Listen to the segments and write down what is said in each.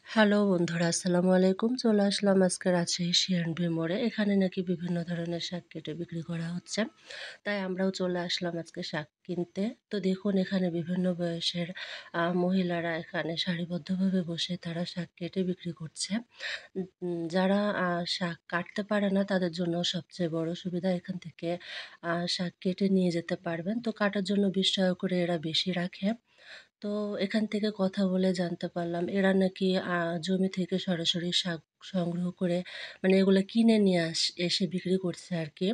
Hello বন্ধুরা, আসসালামু আলাইকুম। চলে আসলাম আজকে রাজশাহী সিএনবি মোড়ে। এখানে নাকি বিভিন্ন ধরনের শাক কেটে বিক্রি করা হচ্ছে। তাই আমরাও চলে আসলাম আজকে শাক কিনতে। তো দেখুন, এখানে বিভিন্ন বয়সের মহিলারা এখানে সারিবদ্ধভাবে বসে তারা শাক কেটে বিক্রি করছে। যারা শাক কাটতে পারে না তাদের জন্য সবচেয়ে বড় সুবিধা, এখান থেকে শাক কেটে নিয়ে যেতে পারবেন। তো কাটার জন্য ৳২০ করে এরা বেশি রাখে। তো এখান থেকে কথা বলে জানতে পারলাম এরা নাকি জমি থেকে সরাসরি শাক সংগ্রহ করে, মানে এগুলা কিনে নিয়ে এসে বিক্রি করছে আরকি।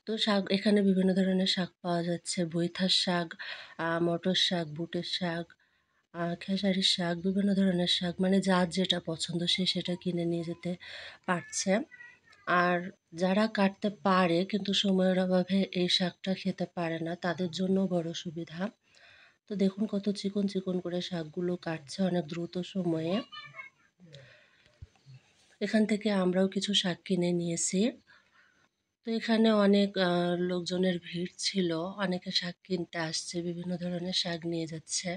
তো শাক এখানে বিভিন্ন ধরনের শাক পাওয়া যাচ্ছে। বৈথার শাক, মটর শাক, বুটের শাক, খেসারির শাক, বিভিন্ন ধরনের শাক, মানে যার যেটা পছন্দ সে সেটা কিনে নিয়ে যেতে পারছে। আর যারা কাটতে পারে কিন্তু সময়ের অভাবে এই শাকটা খেতে পারে না, তাদের জন্য বড় সুবিধা। তো দেখুন কত চিকন চিকন করে শাকগুলো কাটছে অনেক দ্রুত সময়ে। এখান থেকে আমরাও কিছু শাক কিনে নিয়েছি। তো এখানে অনেক লোকজনের ভিড় ছিল। অনেকে শাক কিনতে আসছে, বিভিন্ন ধরনের শাক নিয়ে যাচ্ছে।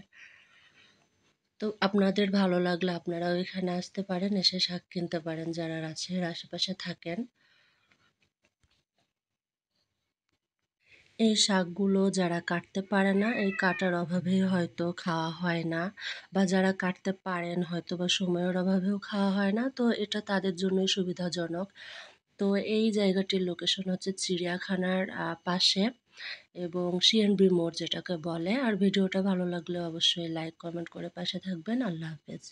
তো আপনাদের ভালো লাগলে আপনারাও এখানে আসতে পারেন, এসে শাক কিনতে পারেন যারা রাজশাহীর আশেপাশে থাকেন। এই শাকগুলো যারা কাটতে পারে না, এই কাটার অভাবেই হয়তো খাওয়া হয় না, বা যারা কাটতে পারেন হয়তোবা সময়ের অভাবেও খাওয়া হয় না। তো এটা তাদের জন্যই সুবিধাজনক। তো এই জায়গাটির লোকেশন হচ্ছে চিড়িয়াখানার পাশে, এবং সিএনবি মোড় যেটাকে বলে। আর ভিডিওটা ভালো লাগলে অবশ্যই লাইক, কমেন্ট করে পাশে থাকবেন। আল্লাহ হাফেজ।